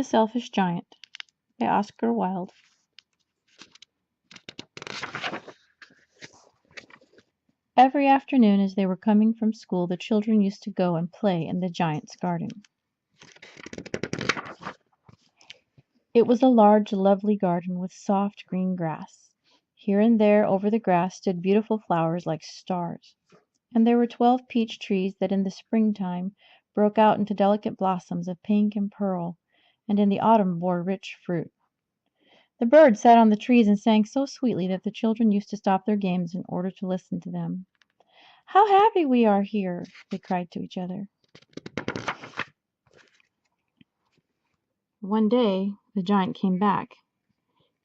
The Selfish Giant by Oscar Wilde. Every afternoon as they were coming from school, the children used to go and play in the giant's garden. It was a large, lovely garden with soft green grass. Here and there over the grass stood beautiful flowers like stars, and there were 12 peach trees that in the springtime broke out into delicate blossoms of pink and pearl, and in the autumn bore rich fruit. The birds sat on the trees and sang so sweetly that the children used to stop their games in order to listen to them. "How happy we are here!" they cried to each other. One day the giant came back.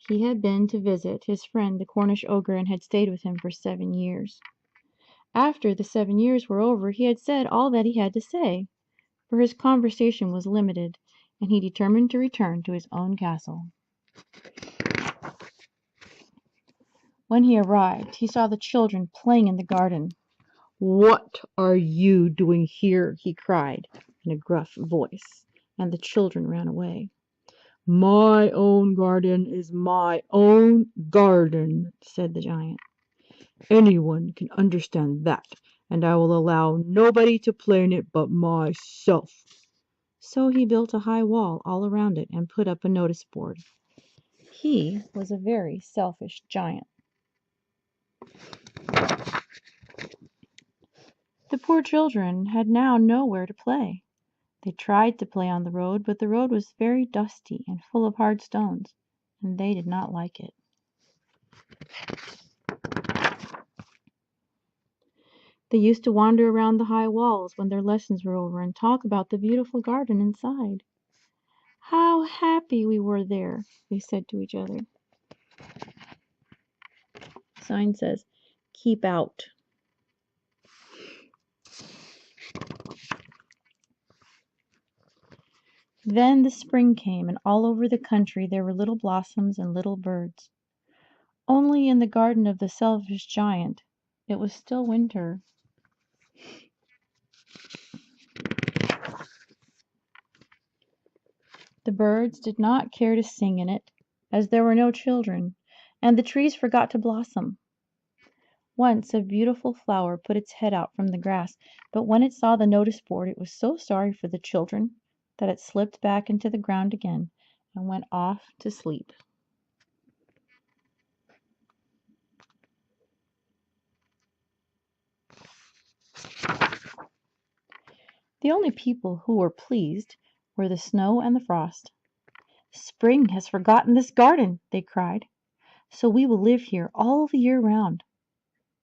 He had been to visit his friend the Cornish ogre and had stayed with him for 7 years. After the 7 years were over, he had said all that he had to say, for his conversation was limited, and he determined to return to his own castle. When he arrived, he saw the children playing in the garden. "What are you doing here?" he cried in a gruff voice, and the children ran away. "My own garden is my own garden," said the giant. "Anyone can understand that, and I will allow nobody to play in it but myself." So he built a high wall all around it and put up a notice board. He was a very selfish giant. The poor children had now nowhere to play. They tried to play on the road, but the road was very dusty and full of hard stones, and they did not like it. They used to wander around the high walls when their lessons were over and talk about the beautiful garden inside. "How happy we were there," they said to each other. The sign says, "Keep out." Then the spring came, and all over the country there were little blossoms and little birds. Only in the garden of the selfish giant it was still winter. The birds did not care to sing in it, as there were no children, and the trees forgot to blossom. Once a beautiful flower put its head out from the grass, but when it saw the notice board it was so sorry for the children that it slipped back into the ground again and went off to sleep. The only people who were pleased were the snow and the frost. "Spring has forgotten this garden," they cried, "so we will live here all the year round."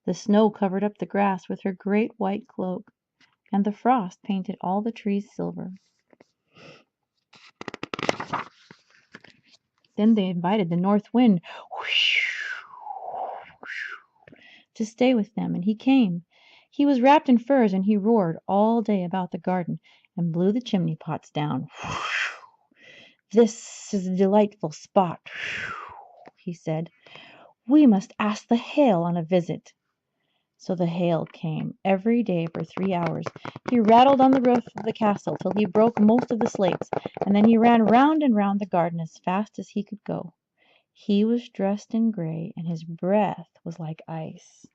The snow covered up the grass with her great white cloak, and the frost painted all the trees silver. Then they invited the north wind to stay with them, and he came. He was wrapped in furs, and he roared all day about the garden and blew the chimney pots down. "This is a delightful spot," he said. "We must ask the hail on a visit." So the hail came every day for 3 hours. He rattled on the roof of the castle till he broke most of the slates, and then he ran round and round the garden as fast as he could go. He was dressed in gray, and his breath was like ice.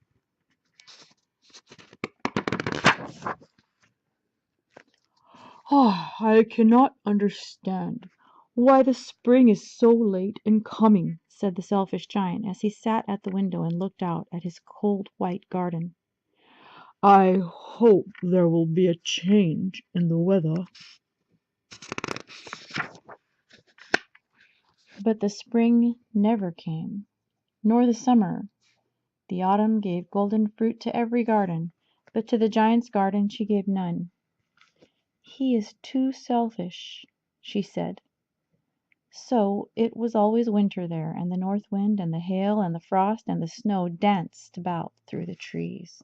"I cannot understand why the spring is so late in coming," said the selfish giant as he sat at the window and looked out at his cold white garden. "I hope there will be a change in the weather." But the spring never came, nor the summer. The autumn gave golden fruit to every garden, but to the giant's garden she gave none. "He is too selfish," she said. So it was always winter there, and the north wind and the hail and the frost and the snow danced about through the trees.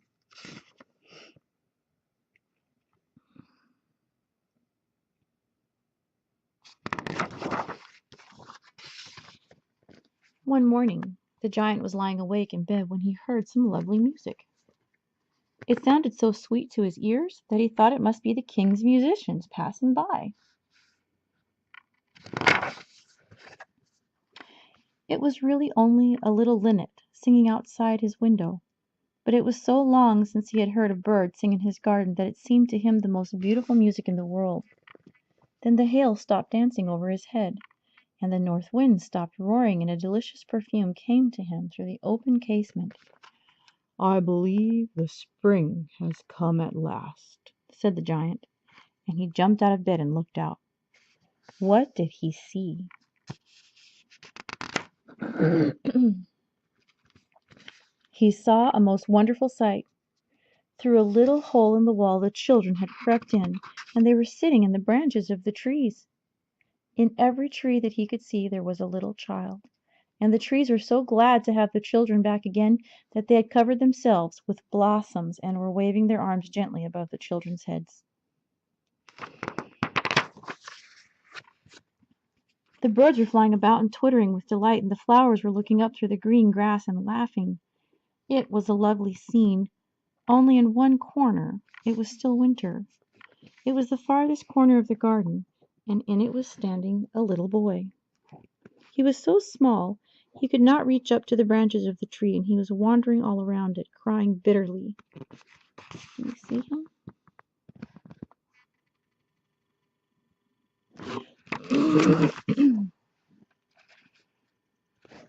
One morning the giant was lying awake in bed when he heard some lovely music. It sounded so sweet to his ears that he thought it must be the king's musicians passing by. It was really only a little linnet singing outside his window, but it was so long since he had heard a bird sing in his garden that it seemed to him the most beautiful music in the world. Then the hail stopped dancing over his head, and the north wind stopped roaring, and a delicious perfume came to him through the open casement. "I believe the spring has come at last," said the giant, and he jumped out of bed and looked out. What did he see? He saw a most wonderful sight. Through a little hole in the wall the children had crept in, and they were sitting in the branches of the trees. In every tree that he could see there was a little child, and the trees were so glad to have the children back again that they had covered themselves with blossoms and were waving their arms gently above the children's heads. The birds were flying about and twittering with delight, and the flowers were looking up through the green grass and laughing. It was a lovely scene, only in one corner it was still winter. It was the farthest corner of the garden, and in it was standing a little boy. He was so small he could not reach up to the branches of the tree, and he was wandering all around it, crying bitterly. Can you see him?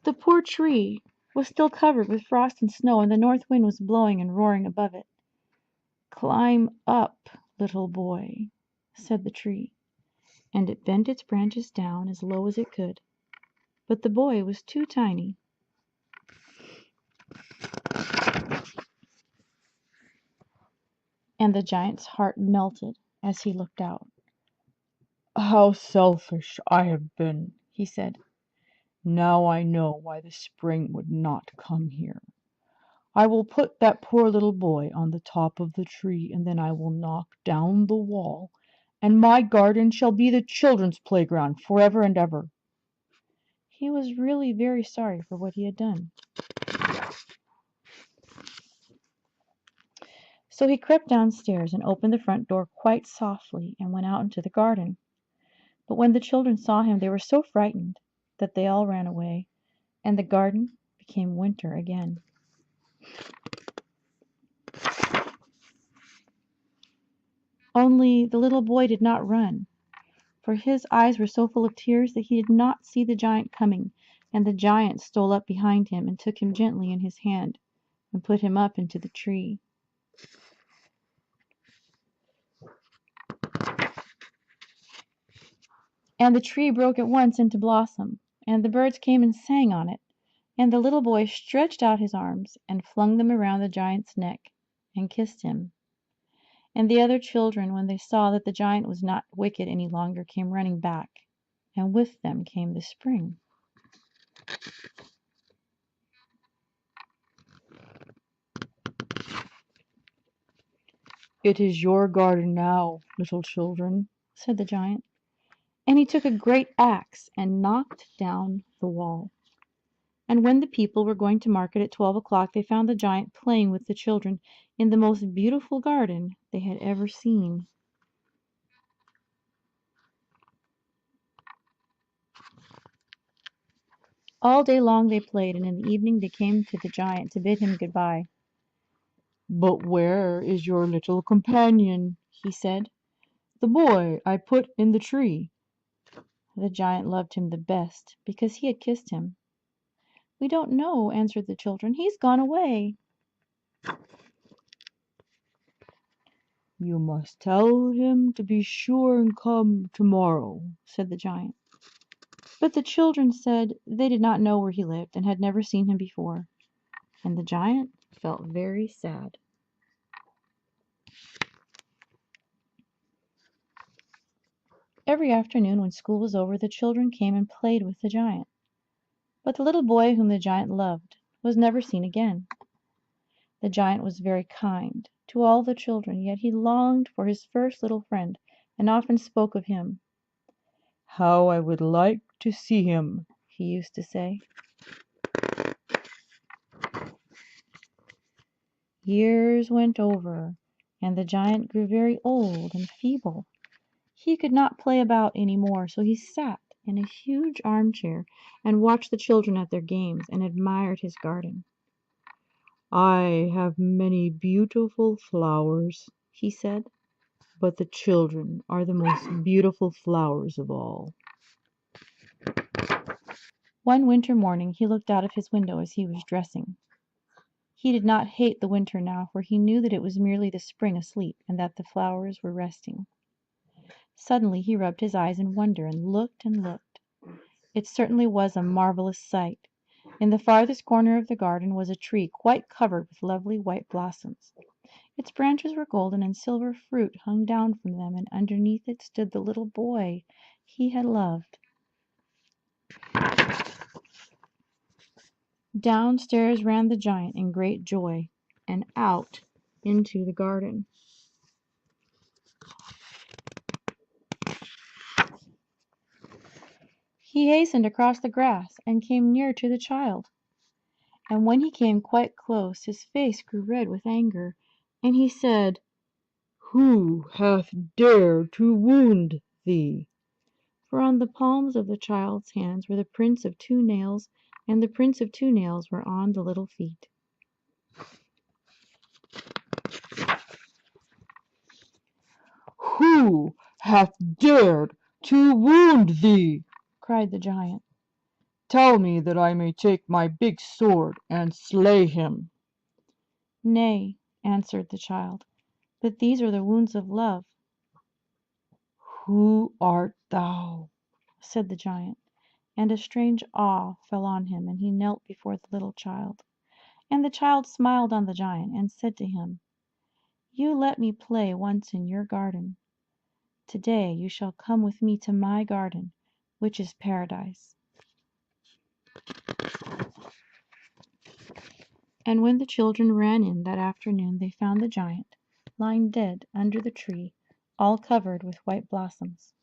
The poor tree was still covered with frost and snow, and the north wind was blowing and roaring above it. "Climb up, little boy," said the tree, and it bent its branches down as low as it could. But the boy was too tiny. And the giant's heart melted as he looked out. "How selfish I have been," he said. "Now I know why the spring would not come here. I will put that poor little boy on the top of the tree, and then I will knock down the wall, and my garden shall be the children's playground forever and ever." He was really very sorry for what he had done. So he crept downstairs and opened the front door quite softly and went out into the garden. But when the children saw him they were so frightened that they all ran away, and the garden became winter again. Only the little boy did not run, for his eyes were so full of tears that he did not see the giant coming, and the giant stole up behind him and took him gently in his hand and put him up into the tree. And the tree broke at once into blossom, and the birds came and sang on it, and the little boy stretched out his arms and flung them around the giant's neck and kissed him. And the other children, when they saw that the giant was not wicked any longer, came running back, and with them came the spring. "It is your garden now, little children," said the giant, and he took a great axe and knocked down the wall. And when the people were going to market at 12 o'clock, they found the giant playing with the children in the most beautiful garden they had ever seen. All day long they played, and in the evening they came to the giant to bid him good-bye. "But where is your little companion?" he said. "The boy I put in the tree." The giant loved him the best because he had kissed him. "We don't know," answered the children. "He's gone away." "You must tell him to be sure and come tomorrow," said the giant. But the children said they did not know where he lived and had never seen him before, and the giant felt very sad. Every afternoon when school was over the children came and played with the giant. But the little boy whom the giant loved was never seen again. The giant was very kind to all the children, yet he longed for his first little friend and often spoke of him. "How I would like to see him," he used to say. Years went over, and the giant grew very old and feeble. He could not play about any more, so he sat in a huge armchair and watched the children at their games and admired his garden. "I have many beautiful flowers," he said, "but the children are the most beautiful flowers of all." One winter morning he looked out of his window as he was dressing. He did not hate the winter now, for he knew that it was merely the spring asleep, and that the flowers were resting. Suddenly he rubbed his eyes in wonder and looked and looked. It certainly was a marvelous sight. In the farthest corner of the garden was a tree quite covered with lovely white blossoms. Its branches were golden, and silver fruit hung down from them, and underneath it stood the little boy he had loved. Downstairs ran the giant in great joy, and out into the garden. He hastened across the grass and came near to the child. And when he came quite close, his face grew red with anger, and he said, "Who hath dared to wound thee?" For on the palms of the child's hands were the prints of 2 nails, and the prints of 2 nails were on the little feet. "Who hath dared to wound thee?" cried the giant. "Tell me that I may take my big sword and slay him." "Nay," answered the child, "but these are the wounds of love." "Who art thou?" said the giant, and a strange awe fell on him, and he knelt before the little child. And the child smiled on the giant and said to him, "You let me play once in your garden. Today you shall come with me to my garden, which is paradise." And when the children ran in that afternoon, they found the giant lying dead under the tree, all covered with white blossoms.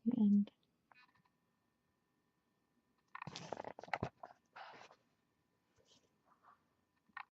The end.